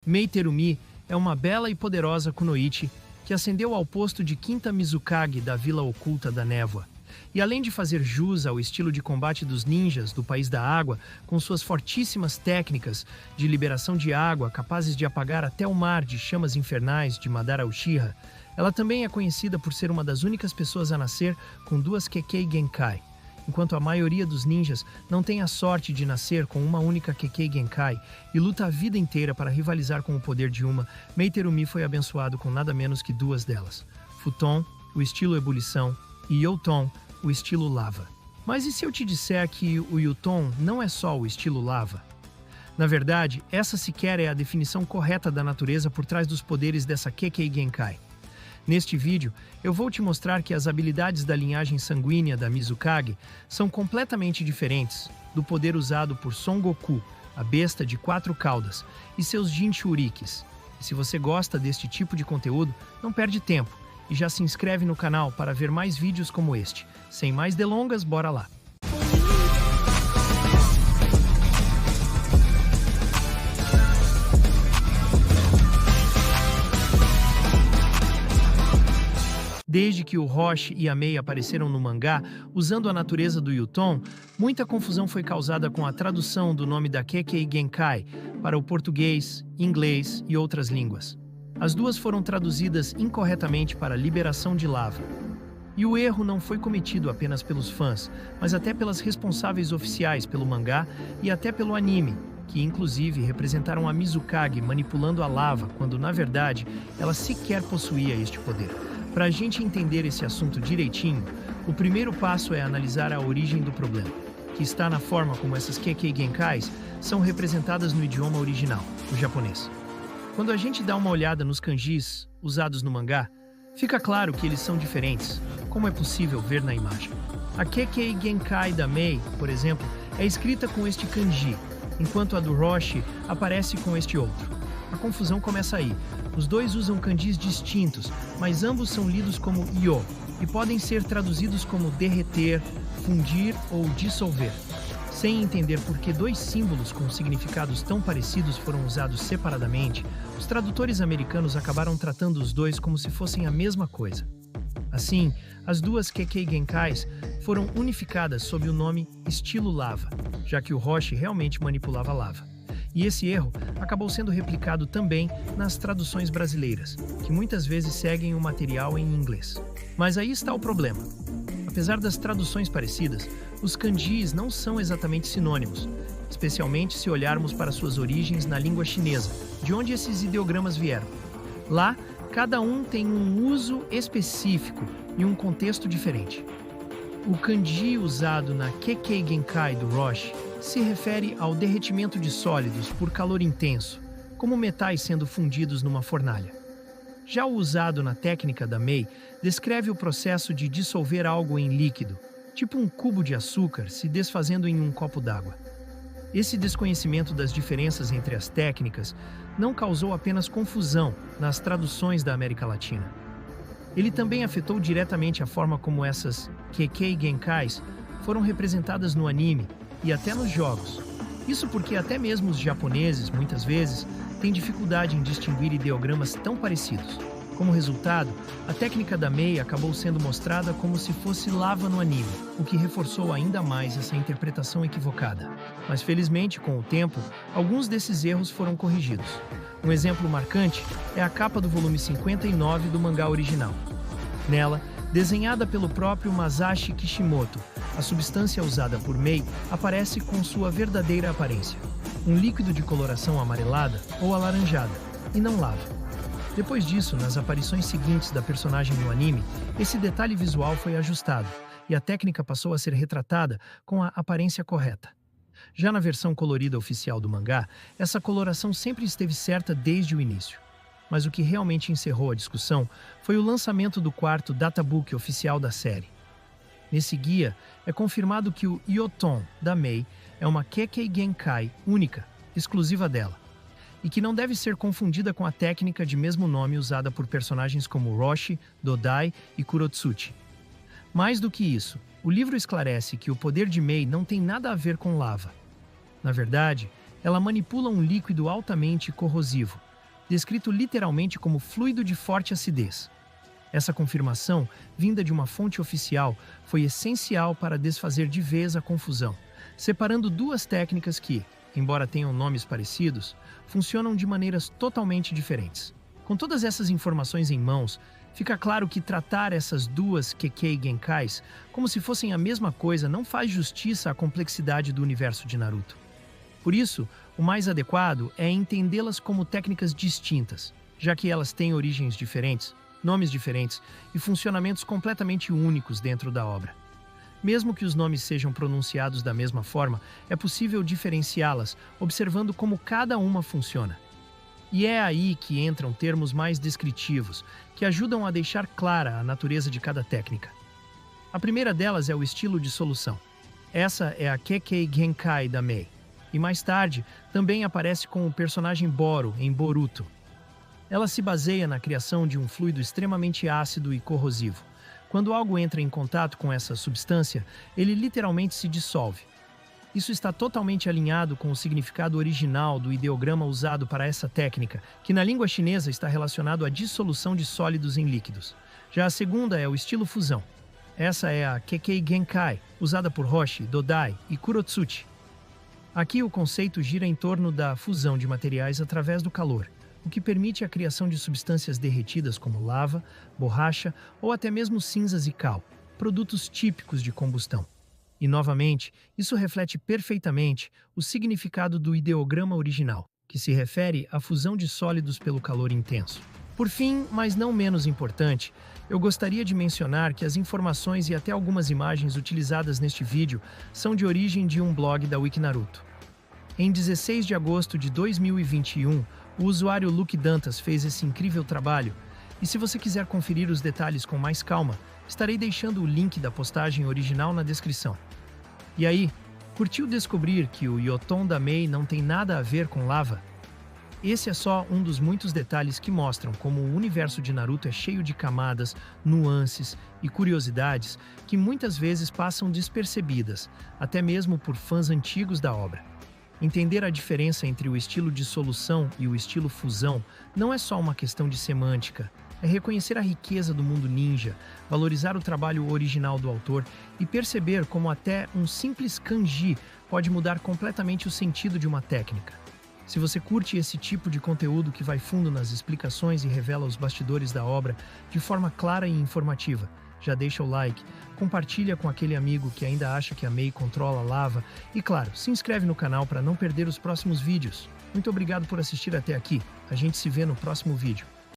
Mei Terumi é uma bela e poderosa kunoichi que ascendeu ao posto de quinta Mizukage da Vila Oculta da Névoa. E além de fazer jus ao estilo de combate dos ninjas do País da Água, com suas fortíssimas técnicas de liberação de água capazes de apagar até o mar de chamas infernais de Madara Uchiha, ela também é conhecida por ser uma das únicas pessoas a nascer com duas Kekkei Genkai. Enquanto a maioria dos ninjas não tem a sorte de nascer com uma única Kekkei Genkai e luta a vida inteira para rivalizar com o poder de uma, Mei Terumi foi abençoado com nada menos que duas delas: Futon, o estilo ebulição, e Youton, o estilo lava. Mas e se eu te disser que o Youton não é só o estilo lava? Na verdade, essa sequer é a definição correta da natureza por trás dos poderes dessa Kekkei Genkai. Neste vídeo, eu vou te mostrar que as habilidades da linhagem sanguínea da Mizukage são completamente diferentes do poder usado por Son Goku, a besta de 4 caudas, e seus Jinchurikis. E se você gosta deste tipo de conteúdo, não perde tempo e já se inscreve no canal para ver mais vídeos como este. Sem mais delongas, bora lá! Desde que o Roshi e a Mei apareceram no mangá, usando a natureza do Youton, muita confusão foi causada com a tradução do nome da Kekkei Genkai para o português, inglês e outras línguas. As duas foram traduzidas incorretamente para liberação de lava. E o erro não foi cometido apenas pelos fãs, mas até pelas responsáveis oficiais pelo mangá e até pelo anime, que inclusive representaram a Mizukage manipulando a lava, quando na verdade ela sequer possuía este poder. Para a gente entender esse assunto direitinho, o primeiro passo é analisar a origem do problema, que está na forma como essas Kekkei Genkais são representadas no idioma original, o japonês. Quando a gente dá uma olhada nos kanjis usados no mangá, fica claro que eles são diferentes, como é possível ver na imagem. A Kekkei Genkai da Mei, por exemplo, é escrita com este kanji, enquanto a do Roshi aparece com este outro. A confusão começa aí. Os dois usam kanjis distintos, mas ambos são lidos como Yo e podem ser traduzidos como derreter, fundir ou dissolver. Sem entender por que dois símbolos com significados tão parecidos foram usados separadamente, os tradutores americanos acabaram tratando os dois como se fossem a mesma coisa. Assim, as duas Kekkei Genkais foram unificadas sob o nome estilo lava, já que o Roshi realmente manipulava lava. E esse erro acabou sendo replicado também nas traduções brasileiras, que muitas vezes seguem o material em inglês. Mas aí está o problema. Apesar das traduções parecidas, os kanjis não são exatamente sinônimos, especialmente se olharmos para suas origens na língua chinesa, de onde esses ideogramas vieram. Lá, cada um tem um uso específico e um contexto diferente. O kanji usado na Kekkei Genkai do Roshi se refere ao derretimento de sólidos por calor intenso, como metais sendo fundidos numa fornalha. Já o usado na técnica da Mei descreve o processo de dissolver algo em líquido, tipo um cubo de açúcar se desfazendo em um copo d'água. Esse desconhecimento das diferenças entre as técnicas não causou apenas confusão nas traduções da América Latina. Ele também afetou diretamente a forma como essas Kekkei Genkais foram representadas no anime e até nos jogos. Isso porque até mesmo os japoneses, muitas vezes, têm dificuldade em distinguir ideogramas tão parecidos. Como resultado, a técnica da Mei acabou sendo mostrada como se fosse lava no anime, o que reforçou ainda mais essa interpretação equivocada. Mas felizmente, com o tempo, alguns desses erros foram corrigidos. Um exemplo marcante é a capa do volume 59 do mangá original. Nela, desenhada pelo próprio Masashi Kishimoto, a substância usada por Mei aparece com sua verdadeira aparência, um líquido de coloração amarelada ou alaranjada, e não lava. Depois disso, nas aparições seguintes da personagem no anime, esse detalhe visual foi ajustado, e a técnica passou a ser retratada com a aparência correta. Já na versão colorida oficial do mangá, essa coloração sempre esteve certa desde o início. Mas o que realmente encerrou a discussão foi o lançamento do quarto databook oficial da série. Nesse guia, é confirmado que o Youton da Mei é uma Kekkei Genkai única, exclusiva dela, e que não deve ser confundida com a técnica de mesmo nome usada por personagens como Roshi, Dodai e Kurotsuchi. Mais do que isso, o livro esclarece que o poder de Mei não tem nada a ver com lava. Na verdade, ela manipula um líquido altamente corrosivo, descrito literalmente como fluido de forte acidez. Essa confirmação, vinda de uma fonte oficial, foi essencial para desfazer de vez a confusão, separando duas técnicas que, embora tenham nomes parecidos, funcionam de maneiras totalmente diferentes. Com todas essas informações em mãos, fica claro que tratar essas duas Kekkei Genkais como se fossem a mesma coisa não faz justiça à complexidade do universo de Naruto. Por isso, o mais adequado é entendê-las como técnicas distintas, já que elas têm origens diferentes, nomes diferentes e funcionamentos completamente únicos dentro da obra. Mesmo que os nomes sejam pronunciados da mesma forma, é possível diferenciá-las observando como cada uma funciona. E é aí que entram termos mais descritivos, que ajudam a deixar clara a natureza de cada técnica. A primeira delas é o estilo de solução. Essa é a Kekkei Genkai da Mei, e mais tarde também aparece com o personagem Boro em Boruto. Ela se baseia na criação de um fluido extremamente ácido e corrosivo. Quando algo entra em contato com essa substância, ele literalmente se dissolve. Isso está totalmente alinhado com o significado original do ideograma usado para essa técnica, que na língua chinesa está relacionado à dissolução de sólidos em líquidos. Já a segunda é o estilo fusão. Essa é a Kekkei Genkai, usada por Roshi, Dodai e Kurotsuchi. Aqui o conceito gira em torno da fusão de materiais através do calor, o que permite a criação de substâncias derretidas como lava, borracha ou até mesmo cinzas e cal, produtos típicos de combustão. E, novamente, isso reflete perfeitamente o significado do ideograma original, que se refere à fusão de sólidos pelo calor intenso. Por fim, mas não menos importante, eu gostaria de mencionar que as informações e até algumas imagens utilizadas neste vídeo são de origem de um blog da Wikinaruto. Em 16 de agosto de 2021, o usuário Luke Dantas fez esse incrível trabalho, e se você quiser conferir os detalhes com mais calma, estarei deixando o link da postagem original na descrição. E aí, curtiu descobrir que o Yoton da Mei não tem nada a ver com lava? Esse é só um dos muitos detalhes que mostram como o universo de Naruto é cheio de camadas, nuances e curiosidades que muitas vezes passam despercebidas, até mesmo por fãs antigos da obra. Entender a diferença entre o estilo de solução e o estilo fusão não é só uma questão de semântica, é reconhecer a riqueza do mundo ninja, valorizar o trabalho original do autor e perceber como até um simples kanji pode mudar completamente o sentido de uma técnica. Se você curte esse tipo de conteúdo que vai fundo nas explicações e revela os bastidores da obra de forma clara e informativa, já deixa o like, compartilha com aquele amigo que ainda acha que a Mei controla a lava e, claro, se inscreve no canal para não perder os próximos vídeos. Muito obrigado por assistir até aqui. A gente se vê no próximo vídeo.